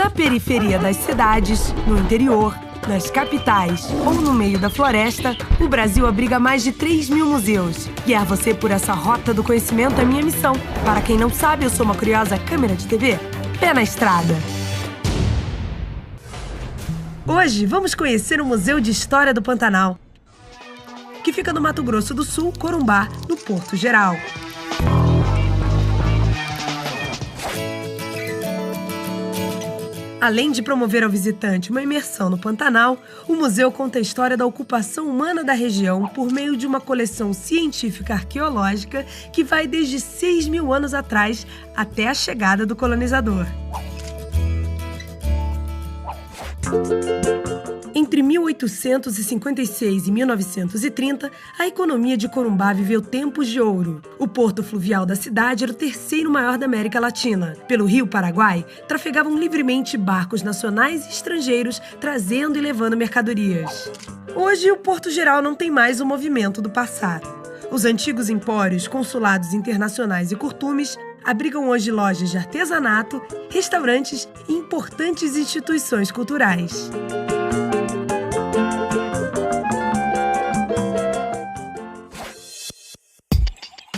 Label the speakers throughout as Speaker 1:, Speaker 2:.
Speaker 1: Na periferia das cidades, no interior, nas capitais ou no meio da floresta, o Brasil abriga mais de 3.000 museus. Guiar você por essa rota do conhecimento é minha missão. Para quem não sabe, eu sou uma curiosa câmera de TV. Pé na estrada! Hoje, vamos conhecer o Museu de História do Pantanal, que fica no Mato Grosso do Sul, Corumbá, no Porto Geral. Além de promover ao visitante uma imersão no Pantanal, o museu conta a história da ocupação humana da região por meio de uma coleção científica arqueológica que vai desde 6.000 anos atrás até a chegada do colonizador. Entre 1856 e 1930, a economia de Corumbá viveu tempos de ouro. O porto fluvial da cidade era o terceiro maior da América Latina. Pelo Rio Paraguai, trafegavam livremente barcos nacionais e estrangeiros, trazendo e levando mercadorias. Hoje, o Porto Geral não tem mais o movimento do passado. Os antigos empórios, consulados internacionais e curtumes abrigam hoje lojas de artesanato, restaurantes e importantes instituições culturais.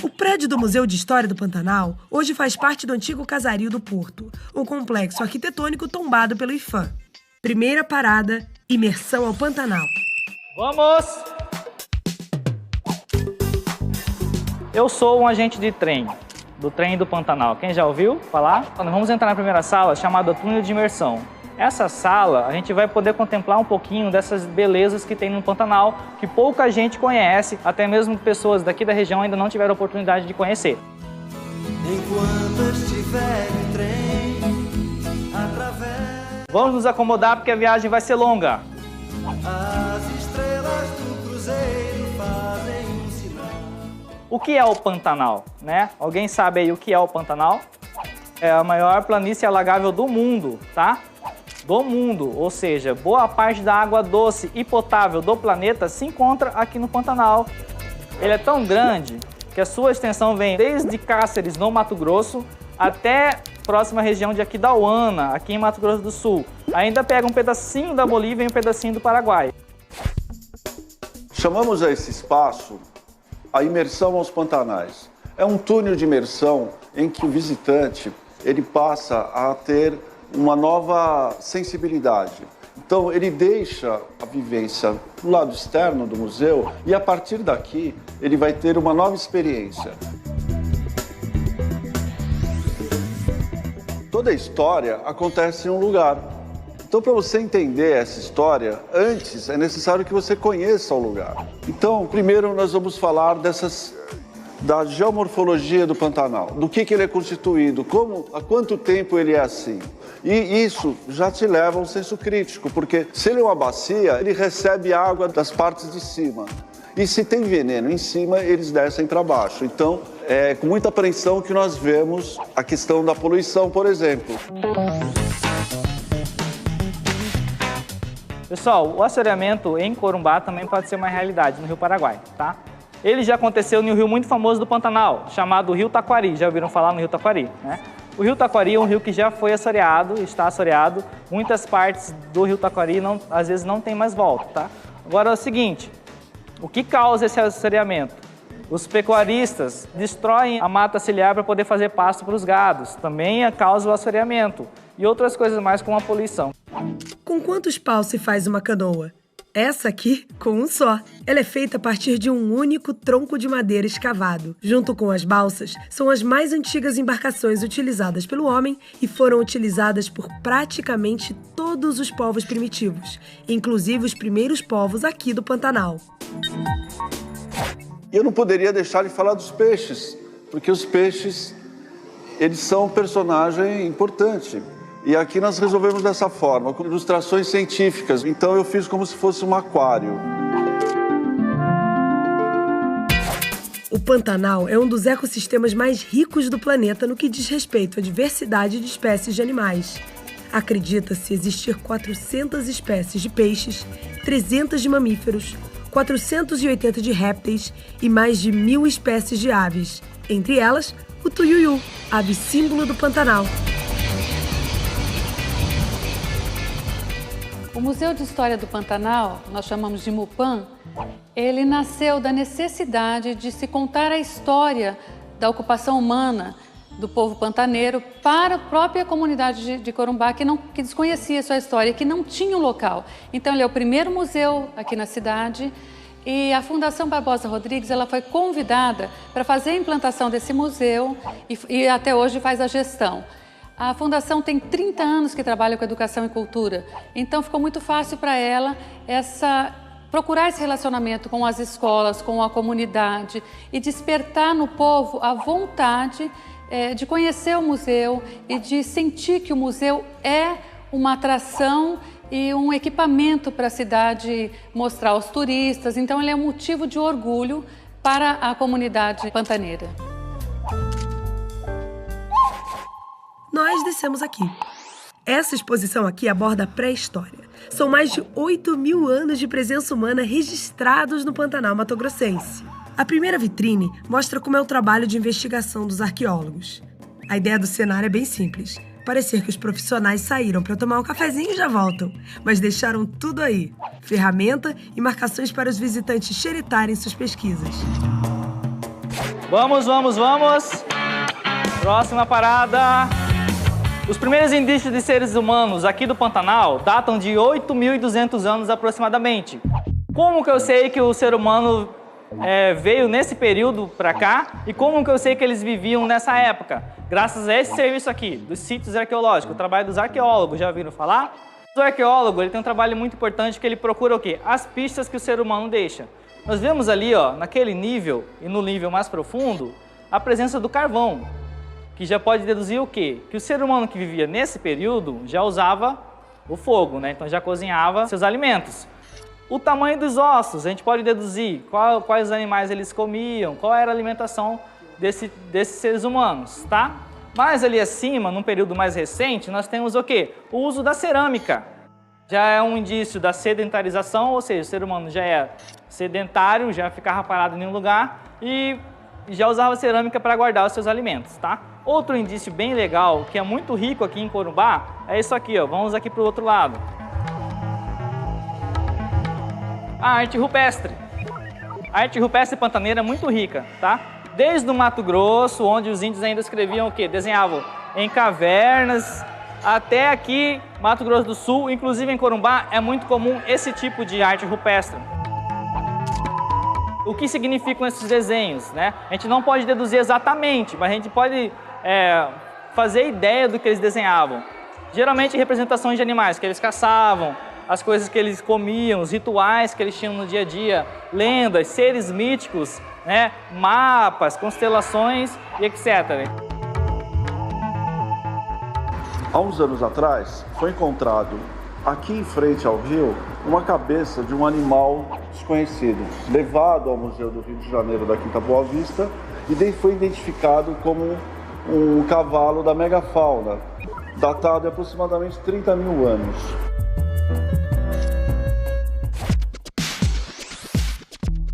Speaker 1: O prédio do Museu de História do Pantanal hoje faz parte do antigo Casario do Porto, um complexo arquitetônico tombado pelo IPHAN. Primeira parada, imersão ao Pantanal.
Speaker 2: Vamos! Eu sou um agente de trem, do trem do Pantanal. Quem já ouviu falar? Nós vamos entrar na primeira sala, chamada túnel de imersão. Essa sala, a gente vai poder contemplar um pouquinho dessas belezas que tem no Pantanal, que pouca gente conhece, até mesmo pessoas daqui da região ainda não tiveram oportunidade de conhecer.
Speaker 3: Enquanto estiver em trem, através...
Speaker 2: Vamos nos acomodar porque a viagem vai ser longa.
Speaker 3: As estrelas do cruzeiro fazem um sinal.
Speaker 2: O que é o Pantanal, né? Alguém sabe aí o que é o Pantanal? É a maior planície alagável do mundo, tá? Do mundo, ou seja, boa parte da água doce e potável do planeta se encontra aqui no Pantanal. Ele é tão grande que a sua extensão vem desde Cáceres, no Mato Grosso, até a próxima região de Aquidauana, aqui em Mato Grosso do Sul. Ainda pega um pedacinho da Bolívia e um pedacinho do Paraguai.
Speaker 4: Chamamos a esse espaço a imersão aos Pantanais. É um túnel de imersão em que o visitante ele passa a ter uma nova sensibilidade. Então ele deixa a vivência do lado externo do museu e a partir daqui ele vai ter uma nova experiência. Toda a história acontece em um lugar. Então, para você entender essa história, antes é necessário que você conheça o lugar. Então, primeiro nós vamos falar da geomorfologia do Pantanal, do que ele é constituído, há quanto tempo ele é assim. E isso já te leva a um senso crítico, porque se ele é uma bacia, ele recebe água das partes de cima. E se tem veneno em cima, eles descem para baixo. Então, é com muita apreensão que nós vemos a questão da poluição, por exemplo.
Speaker 2: Pessoal, o assoreamento em Corumbá também pode ser uma realidade no Rio Paraguai, tá? Ele já aconteceu no rio muito famoso do Pantanal, chamado Rio Taquari. Já ouviram falar no Rio Taquari, né? O Rio Taquari é um rio que já foi assoreado, está assoreado. Muitas partes do Rio Taquari às vezes não tem mais volta, tá? Agora é o seguinte, o que causa esse assoreamento? Os pecuaristas destroem a mata ciliar para poder fazer pasto para os gados. Também causa o assoreamento. E outras coisas mais como a poluição.
Speaker 1: Com quantos paus se faz uma canoa? Essa aqui, com um só. Ela é feita a partir de um único tronco de madeira escavado. Junto com as balsas, são as mais antigas embarcações utilizadas pelo homem e foram utilizadas por praticamente todos os povos primitivos, inclusive os primeiros povos aqui do Pantanal.
Speaker 4: E eu não poderia deixar de falar dos peixes, porque os peixes, eles são um personagem importante. E aqui nós resolvemos dessa forma, com ilustrações científicas. Então eu fiz como se fosse um aquário.
Speaker 1: O Pantanal é um dos ecossistemas mais ricos do planeta no que diz respeito à diversidade de espécies de animais. Acredita-se existir 400 espécies de peixes, 300 de mamíferos, 480 de répteis e mais de 1.000 espécies de aves. Entre elas, o tuiuiu, ave símbolo do Pantanal.
Speaker 5: O Museu de História do Pantanal, nós chamamos de MUPAN, ele nasceu da necessidade de se contar a história da ocupação humana do povo pantaneiro para a própria comunidade de Corumbá, que desconhecia sua história, que não tinha um local. Então, ele é o primeiro museu aqui na cidade e a Fundação Barbosa Rodrigues ela foi convidada para fazer a implantação desse museu e até hoje faz a gestão. A Fundação tem 30 anos que trabalha com educação e cultura, então ficou muito fácil para ela procurar esse relacionamento com as escolas, com a comunidade e despertar no povo a vontade de conhecer o museu e de sentir que o museu é uma atração e um equipamento para a cidade mostrar aos turistas. Então, ele é um motivo de orgulho para a comunidade pantaneira.
Speaker 1: Nós descemos aqui. Essa exposição aqui aborda a pré-história. São mais de 8.000 anos de presença humana registrados no Pantanal Mato-Grossense. A primeira vitrine mostra como é o trabalho de investigação dos arqueólogos. A ideia do cenário é bem simples. Parecer que os profissionais saíram para tomar um cafezinho e já voltam, mas deixaram tudo aí. Ferramenta e marcações para os visitantes xeritarem suas pesquisas.
Speaker 2: Vamos! Próxima parada. Os primeiros indícios de seres humanos aqui do Pantanal datam de 8.200 anos aproximadamente. Como que eu sei que o ser humano veio nesse período para cá e como que eu sei que eles viviam nessa época? Graças a esse serviço aqui, dos sítios arqueológicos, o trabalho dos arqueólogos, já ouviram falar? O arqueólogo ele tem um trabalho muito importante que ele procura o quê? As pistas que o ser humano deixa. Nós vemos ali, ó, naquele nível e no nível mais profundo, a presença do carvão, que já pode deduzir o quê? Que o ser humano que vivia nesse período já usava o fogo, né? Então já cozinhava seus alimentos. O tamanho dos ossos, a gente pode deduzir quais animais eles comiam, qual era a alimentação desses seres humanos, tá? Mas ali acima, num período mais recente, nós temos o quê? O uso da cerâmica. Já é um indício da sedentarização, ou seja, o ser humano já é sedentário, já ficava parado em um lugar e já usava cerâmica para guardar os seus alimentos, tá? Outro indício bem legal, que é muito rico aqui em Corumbá, é isso aqui, ó. Vamos aqui para o outro lado. A arte rupestre. A arte rupestre pantaneira é muito rica, tá? Desde o Mato Grosso, onde os índios ainda escreviam o quê? Desenhavam em cavernas, até aqui, Mato Grosso do Sul, inclusive em Corumbá, é muito comum esse tipo de arte rupestre. O que significam esses desenhos, né? A gente não pode deduzir exatamente, mas a gente pode fazer ideia do que eles desenhavam. Geralmente representações de animais que eles caçavam, as coisas que eles comiam, os rituais que eles tinham no dia a dia, lendas, seres míticos, né? Mapas, constelações e etc.
Speaker 4: Há uns anos atrás, foi encontrado aqui em frente ao rio uma cabeça de um animal desconhecido, levado ao Museu do Rio de Janeiro da Quinta Boa Vista e foi identificado como um cavalo da megafauna, datado de aproximadamente 30.000 anos.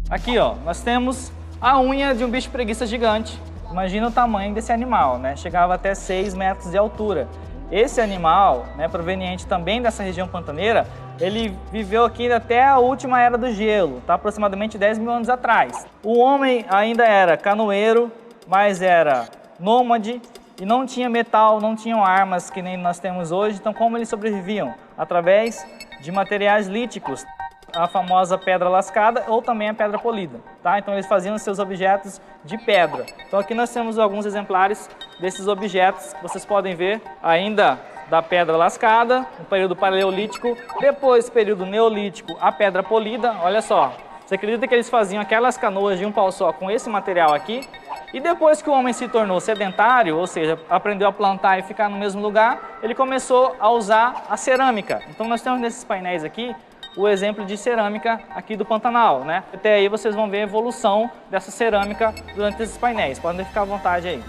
Speaker 2: Aqui, ó, nós temos a unha de um bicho preguiça gigante. Imagina o tamanho desse animal, né? Chegava até 6 metros de altura. Esse animal, né, proveniente também dessa região pantaneira, ele viveu aqui até a última era do gelo, tá? Aproximadamente 10.000 anos atrás. O homem ainda era canoeiro, mas era nômade e não tinha metal, não tinham armas que nem nós temos hoje. Então, como eles sobreviviam? Através de materiais líticos, a famosa pedra lascada ou também a pedra polida, tá? Então eles faziam seus objetos de pedra. Então aqui nós temos alguns exemplares desses objetos que vocês podem ver ainda da pedra lascada, no período paleolítico, depois período neolítico, a pedra polida. Olha só, você acredita que eles faziam aquelas canoas de um pau só com esse material aqui? E depois que o homem se tornou sedentário, ou seja, aprendeu a plantar e ficar no mesmo lugar, ele começou a usar a cerâmica. Então nós temos nesses painéis aqui o exemplo de cerâmica aqui do Pantanal, né? Até aí vocês vão ver a evolução dessa cerâmica durante esses painéis. Podem ficar à vontade aí.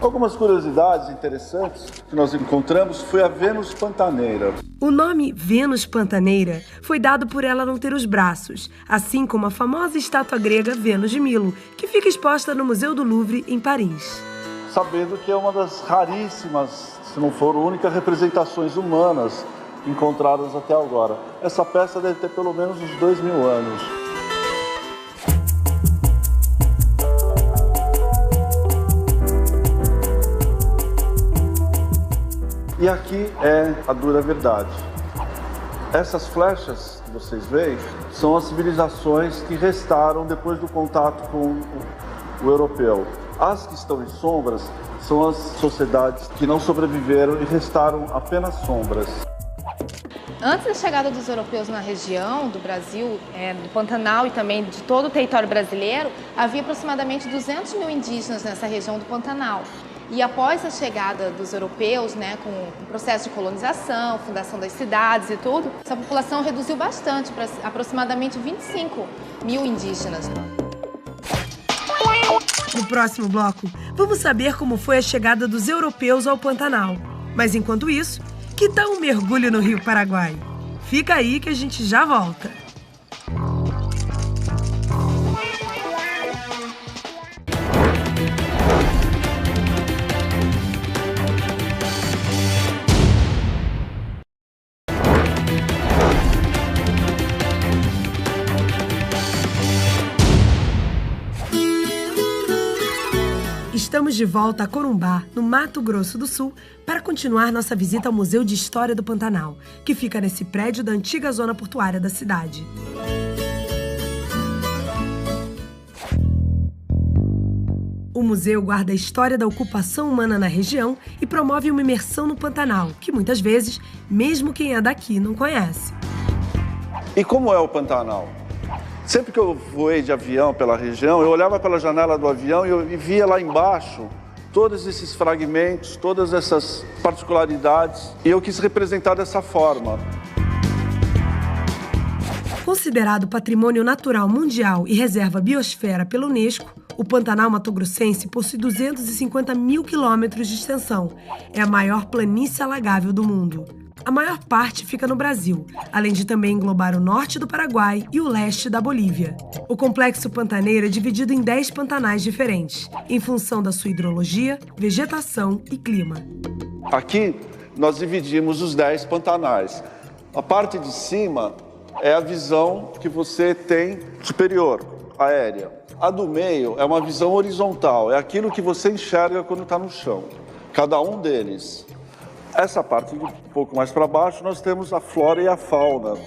Speaker 4: Algumas curiosidades interessantes que nós encontramos foi a Vênus pantaneira.
Speaker 1: O nome Vênus pantaneira foi dado por ela não ter os braços, assim como a famosa estátua grega Vênus de Milo, que fica exposta no Museu do Louvre, em Paris.
Speaker 4: sabendo que é uma das raríssimas, se não for única, representações humanas encontradas até agora. Essa peça deve ter pelo menos uns 2.000 anos. E aqui é a dura verdade. Essas flechas que vocês veem são as civilizações que restaram depois do contato com o europeu. As que estão em sombras são as sociedades que não sobreviveram e restaram apenas sombras.
Speaker 6: Antes da chegada dos europeus na região do Brasil, do Pantanal e também de todo o território brasileiro, havia aproximadamente 200 mil indígenas nessa região do Pantanal. E após a chegada dos europeus, com o processo de colonização, fundação das cidades e tudo, essa população reduziu bastante para aproximadamente 25 mil indígenas.
Speaker 1: No próximo bloco, vamos saber como foi a chegada dos europeus ao Pantanal. Mas enquanto isso, que tal um mergulho no Rio Paraguai? Fica aí que a gente já volta. Estamos de volta a Corumbá, no Mato Grosso do Sul, para continuar nossa visita ao Museu de História do Pantanal, que fica nesse prédio da antiga zona portuária da cidade. O museu guarda a história da ocupação humana na região e promove uma imersão no Pantanal, que muitas vezes, mesmo quem é daqui, não conhece.
Speaker 4: E como é o Pantanal? Sempre que eu voei de avião pela região, eu olhava pela janela do avião e via lá embaixo todos esses fragmentos, todas essas particularidades, e eu quis representar dessa forma.
Speaker 1: Considerado Patrimônio Natural Mundial e Reserva Biosfera pela Unesco, o Pantanal Mato-Grossense possui 250 mil quilômetros de extensão. É a maior planície alagável do mundo. A maior parte fica no Brasil, além de também englobar o norte do Paraguai e o leste da Bolívia. O complexo pantaneiro é dividido em 10 pantanais diferentes, em função da sua hidrologia, vegetação e clima.
Speaker 4: Aqui nós dividimos os 10 pantanais. A parte de cima é a visão que você tem superior, aérea. A do meio é uma visão horizontal, é aquilo que você enxerga quando está no chão. Cada um deles. Essa parte, um pouco mais para baixo, nós temos a flora e a fauna,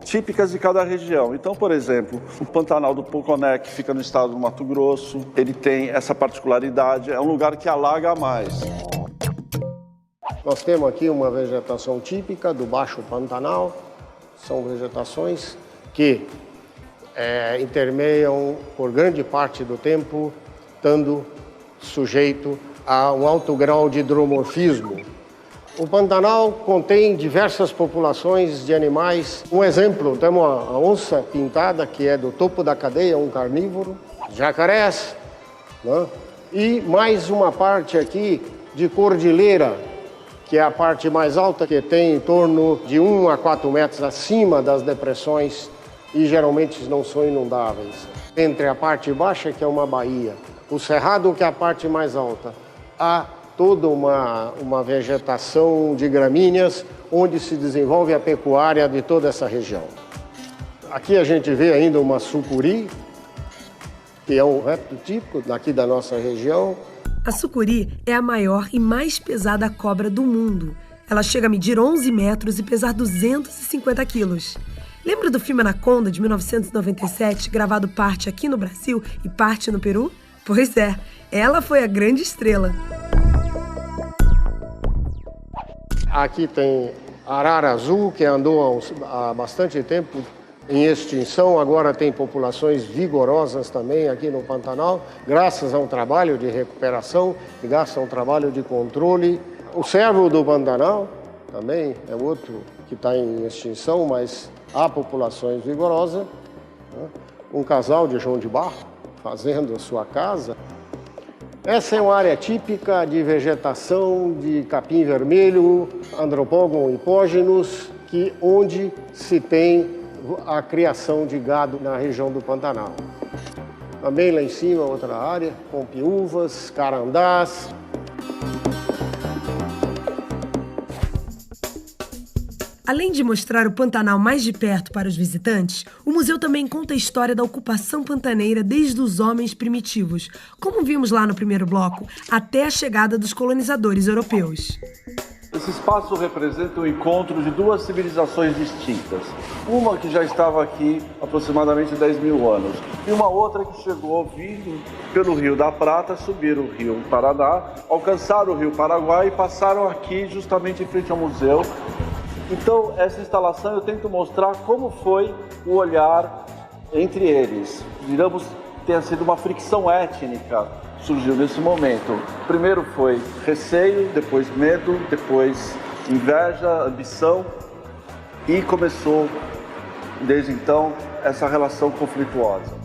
Speaker 4: típicas de cada região. Então, por exemplo, o Pantanal do Poconé, que fica no estado do Mato Grosso, ele tem essa particularidade, é um lugar que alaga mais.
Speaker 7: Nós temos aqui uma vegetação típica do Baixo Pantanal, são vegetações que intermeiam por grande parte do tempo, estando sujeito a um alto grau de hidromorfismo. O Pantanal contém diversas populações de animais. Um exemplo, temos a onça pintada, que é do topo da cadeia, um carnívoro, jacarés, né? E mais uma parte aqui de cordilheira, que é a parte mais alta, que tem em torno de 1 a 4 metros acima das depressões e geralmente não são inundáveis. Entre a parte baixa, que é uma baía, o cerrado, que é a parte mais alta, há toda uma vegetação de gramíneas, onde se desenvolve a pecuária de toda essa região. Aqui a gente vê ainda uma sucuri, que é um réptil típico daqui da nossa região.
Speaker 1: A sucuri é a maior e mais pesada cobra do mundo. Ela chega a medir 11 metros e pesar 250 quilos. Lembra do filme Anaconda, de 1997, gravado parte aqui no Brasil e parte no Peru? Pois é, ela foi a grande estrela.
Speaker 7: Aqui tem arara azul, que andou há bastante tempo em extinção, agora tem populações vigorosas também aqui no Pantanal, graças a um trabalho de recuperação e graças a um trabalho de controle. O cervo do Pantanal também é outro que está em extinção, mas há populações vigorosas. Né? Um casal de João de Barro fazendo a sua casa. Essa é uma área típica de vegetação de capim vermelho, Andropogon hipógenos, onde se tem a criação de gado na região do Pantanal. Também lá em cima outra área, com piúvas, carandás.
Speaker 1: Além de mostrar o Pantanal mais de perto para os visitantes, o museu também conta a história da ocupação pantaneira desde os homens primitivos, como vimos lá no primeiro bloco, até a chegada dos colonizadores europeus.
Speaker 4: Esse espaço representa o encontro de duas civilizações distintas. Uma que já estava aqui há aproximadamente 10 mil anos e uma outra que chegou vindo pelo Rio da Prata, subiram o Rio Paraná, alcançaram o Rio Paraguai e passaram aqui justamente em frente ao museu. Então, essa instalação eu tento mostrar como foi o olhar entre eles. Digamos que tenha sido uma fricção étnica, surgiu nesse momento. Primeiro foi receio, depois medo, depois inveja, ambição e começou, desde então, essa relação conflituosa.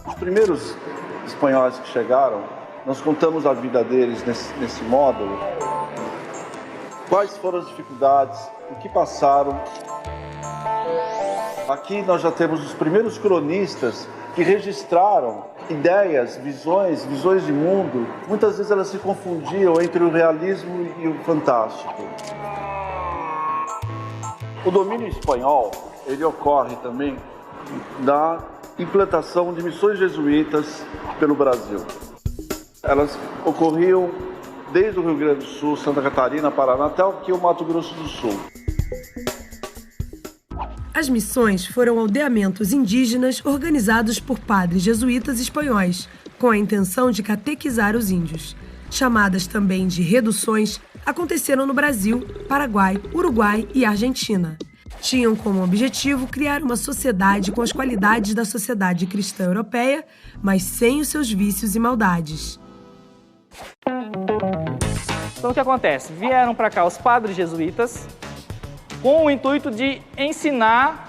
Speaker 4: Os primeiros espanhóis que chegaram, nós contamos a vida deles nesse módulo. Quais foram as dificuldades, o que passaram. Aqui nós já temos os primeiros cronistas que registraram ideias, visões de mundo. Muitas vezes elas se confundiam entre o realismo e o fantástico. O domínio espanhol, ele ocorre também da implantação de missões jesuítas pelo Brasil. Elas ocorriam desde o Rio Grande do Sul, Santa Catarina, Paraná, até aqui o Mato Grosso do Sul.
Speaker 1: As missões foram aldeamentos indígenas organizados por padres jesuítas espanhóis, com a intenção de catequizar os índios. Chamadas também de reduções, aconteceram no Brasil, Paraguai, Uruguai e Argentina. Tinham como objetivo criar uma sociedade com as qualidades da sociedade cristã europeia, mas sem os seus vícios e maldades.
Speaker 2: Então o que acontece? Vieram para cá os padres jesuítas com o intuito de ensinar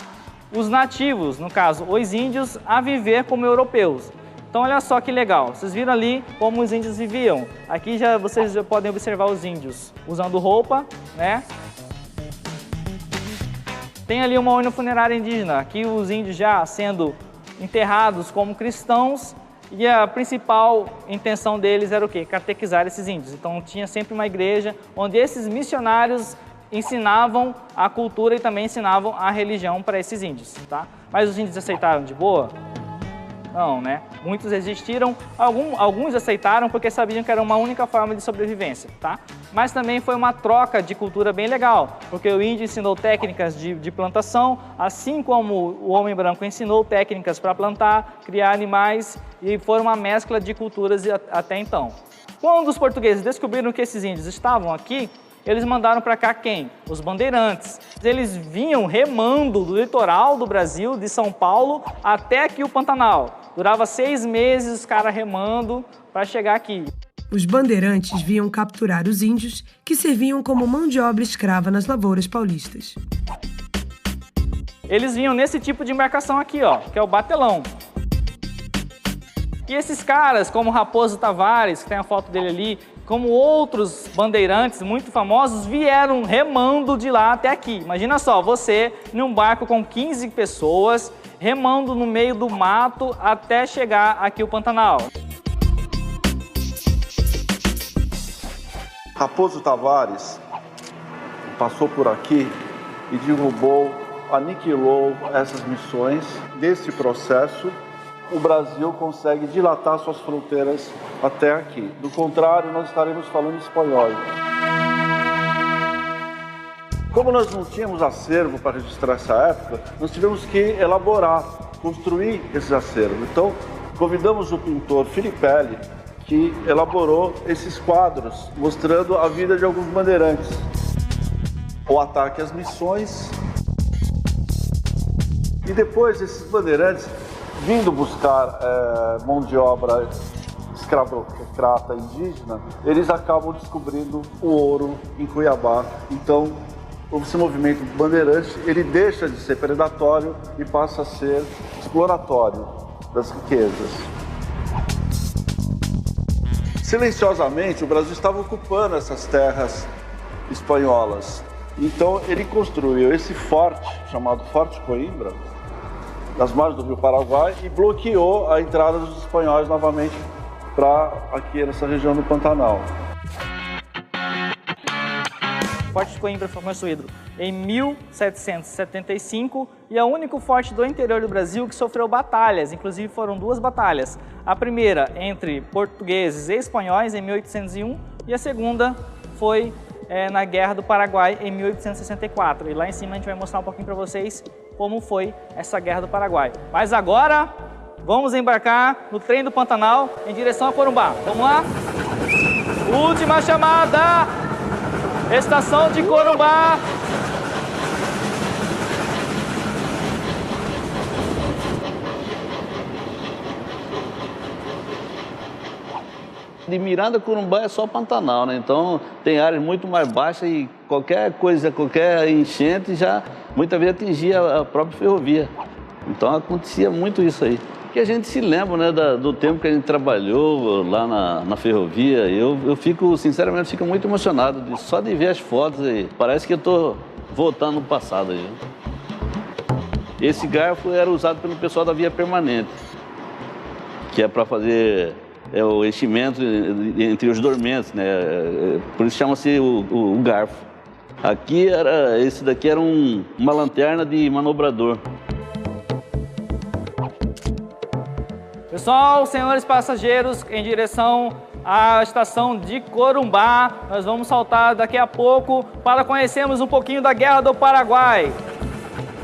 Speaker 2: os nativos, no caso os índios, a viver como europeus. Então olha só que legal, vocês viram ali como os índios viviam. Aqui vocês já podem observar os índios usando roupa, né? Tem ali uma urna funerária indígena, aqui os índios já sendo enterrados como cristãos. E a principal intenção deles era o quê? Catequizar esses índios. Então tinha sempre uma igreja onde esses missionários ensinavam a cultura e também ensinavam a religião para esses índios, tá? Mas os índios aceitaram de boa? Não, né? Muitos resistiram, alguns aceitaram porque sabiam que era uma única forma de sobrevivência, tá? Mas também foi uma troca de cultura bem legal, porque o índio ensinou técnicas de plantação, assim como o homem branco ensinou técnicas para plantar, criar animais, e foi uma mescla de culturas até então. Quando os portugueses descobriram que esses índios estavam aqui, eles mandaram para cá quem? Os bandeirantes. Eles vinham remando do litoral do Brasil, de São Paulo, até aqui o Pantanal. Durava 6 meses os caras remando para chegar aqui.
Speaker 1: Os bandeirantes vinham capturar os índios, que serviam como mão de obra escrava nas lavouras paulistas.
Speaker 2: Eles vinham nesse tipo de embarcação aqui, ó, que é o batelão. E esses caras, como Raposo Tavares, que tem a foto dele ali, como outros bandeirantes muito famosos, vieram remando de lá até aqui. Imagina só, você num barco com 15 pessoas, remando no meio do mato até chegar aqui o Pantanal.
Speaker 4: Raposo Tavares passou por aqui e derrubou, aniquilou essas missões. Desse processo, o Brasil consegue dilatar suas fronteiras até aqui. Do contrário, nós estaremos falando espanhol. Como nós não tínhamos acervo para registrar essa época, nós tivemos que elaborar, construir esses acervos. Então, convidamos o pintor Filipelli, que elaborou esses quadros, mostrando a vida de alguns bandeirantes. O ataque às missões. E depois, esses bandeirantes, vindo buscar mão de obra escravocrata indígena, eles acabam descobrindo o ouro em Cuiabá. Então, esse movimento bandeirante, ele deixa de ser predatório e passa a ser exploratório das riquezas. Silenciosamente, o Brasil estava ocupando essas terras espanholas. Então, ele construiu esse forte, chamado Forte Coimbra, nas margens do Rio Paraguai, e bloqueou a entrada dos espanhóis novamente para aqui nessa região do Pantanal.
Speaker 2: O Forte de Coimbra foi construído em 1775 e é o único forte do interior do Brasil que sofreu batalhas, inclusive foram 2 batalhas. A primeira entre portugueses e espanhóis em 1801 e a segunda foi na Guerra do Paraguai em 1864. E lá em cima a gente vai mostrar um pouquinho para vocês como foi essa Guerra do Paraguai. Mas agora vamos embarcar no trem do Pantanal em direção a Corumbá. Vamos lá? Última chamada! Estação de Corumbá.
Speaker 8: De Miranda a Corumbá é só Pantanal, né? Então tem áreas muito mais baixas e qualquer coisa, qualquer enchente já muitas vezes atingia a própria ferrovia. Então acontecia muito isso aí. Que a gente se lembra, né, do tempo que a gente trabalhou lá na ferrovia. Eu fico, sinceramente, fico muito emocionado só de ver as fotos aí. Parece que eu estou voltando no passado aí. Esse garfo era usado pelo pessoal da via permanente, que é para fazer o enchimento entre os dormentes, né? Por isso chama-se o garfo. Aqui esse daqui era uma lanterna de manobrador.
Speaker 2: Pessoal, senhores passageiros, em direção à estação de Corumbá, nós vamos saltar daqui a pouco para conhecermos um pouquinho da Guerra do Paraguai.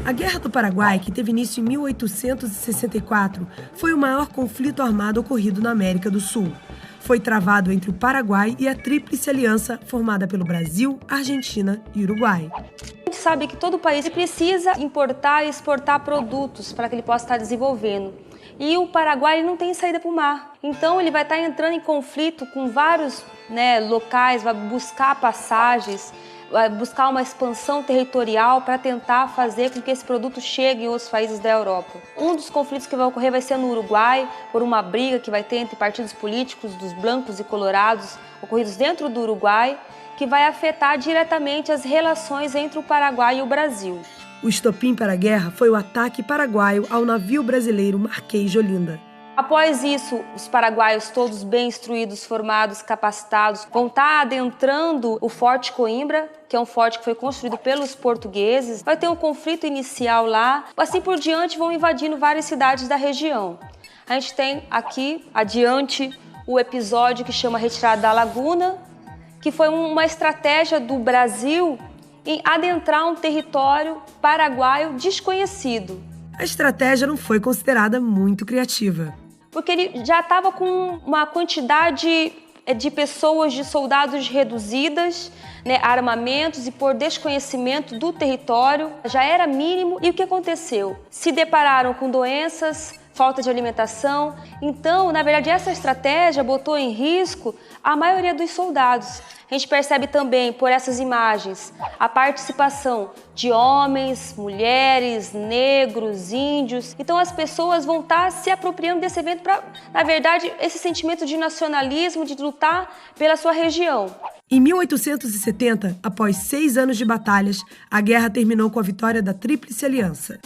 Speaker 1: A Guerra do Paraguai, que teve início em 1864, foi o maior conflito armado ocorrido na América do Sul. Foi travado entre o Paraguai e a Tríplice Aliança, formada pelo Brasil, Argentina e Uruguai.
Speaker 9: A gente sabe que todo país precisa importar e exportar produtos para que ele possa estar desenvolvendo. E o Paraguai não tem saída para o mar. Então ele vai estar entrando em conflito com vários locais, vai buscar passagens, vai buscar uma expansão territorial para tentar fazer com que esse produto chegue em outros países da Europa. Um dos conflitos que vai ocorrer vai ser no Uruguai, por uma briga que vai ter entre partidos políticos dos brancos e colorados ocorridos dentro do Uruguai, que vai afetar diretamente as relações entre o Paraguai e o Brasil.
Speaker 1: O estopim para a guerra foi o ataque paraguaio ao navio brasileiro Marquês de Olinda.
Speaker 9: Após isso, os paraguaios todos bem instruídos, formados, capacitados, vão estar adentrando o Forte Coimbra, que é um forte que foi construído pelos portugueses. Vai ter um conflito inicial lá, assim por diante vão invadindo várias cidades da região. A gente tem aqui, adiante, o episódio que chama Retirada da Laguna, que foi uma estratégia do Brasil em adentrar um território paraguaio desconhecido.
Speaker 1: A estratégia não foi considerada muito criativa.
Speaker 9: Porque ele já estava com uma quantidade de pessoas, de soldados reduzidas, armamentos, e por desconhecimento do território já era mínimo. E o que aconteceu? Se depararam com doenças, falta de alimentação. Então, na verdade, essa estratégia botou em risco a maioria dos soldados. A gente percebe também, por essas imagens, a participação de homens, mulheres, negros, índios. Então as pessoas vão estar se apropriando desse evento para, na verdade, esse sentimento de nacionalismo, de lutar pela sua região.
Speaker 1: Em 1870, após 6 anos de batalhas, a guerra terminou com a vitória da Tríplice Aliança.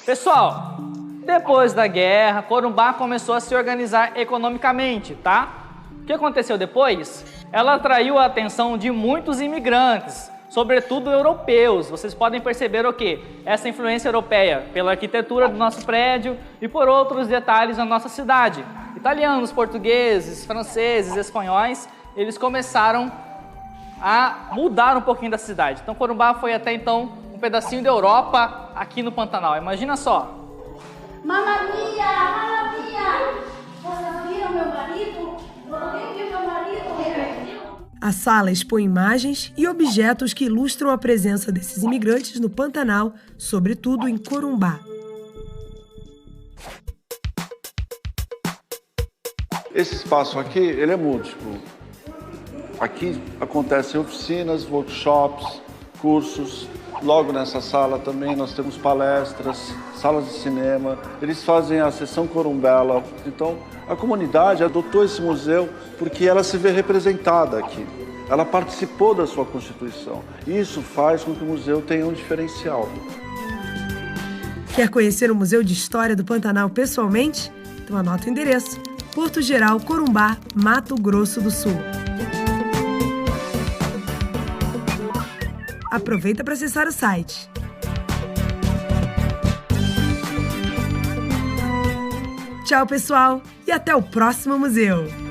Speaker 2: Pessoal, depois da guerra, Corumbá começou a se organizar economicamente, tá? O que aconteceu depois? Ela atraiu a atenção de muitos imigrantes, sobretudo europeus. Vocês podem perceber o quê? Essa influência europeia pela arquitetura do nosso prédio e por outros detalhes na nossa cidade. Italianos, portugueses, franceses, espanhóis, eles começaram a mudar um pouquinho da cidade. Então Corumbá foi até então um pedacinho da Europa aqui no Pantanal. Imagina só.
Speaker 10: Mamma mia, mamma mia! Você viu meu marido? Alguém viu meu marido?
Speaker 1: A sala expõe imagens e objetos que ilustram a presença desses imigrantes no Pantanal, sobretudo em Corumbá.
Speaker 4: Esse espaço aqui, ele é múltiplo. Aqui acontecem oficinas, workshops, cursos. Logo nessa sala também nós temos palestras, salas de cinema. Eles fazem a sessão Corumbela. Então, a comunidade adotou esse museu porque ela se vê representada aqui. Ela participou da sua constituição. E isso faz com que o museu tenha um diferencial.
Speaker 1: Quer conhecer o Museu de História do Pantanal pessoalmente? Então anota o endereço: Porto Geral, Corumbá, Mato Grosso do Sul. Aproveita para acessar o site. Tchau, pessoal, e até o próximo museu!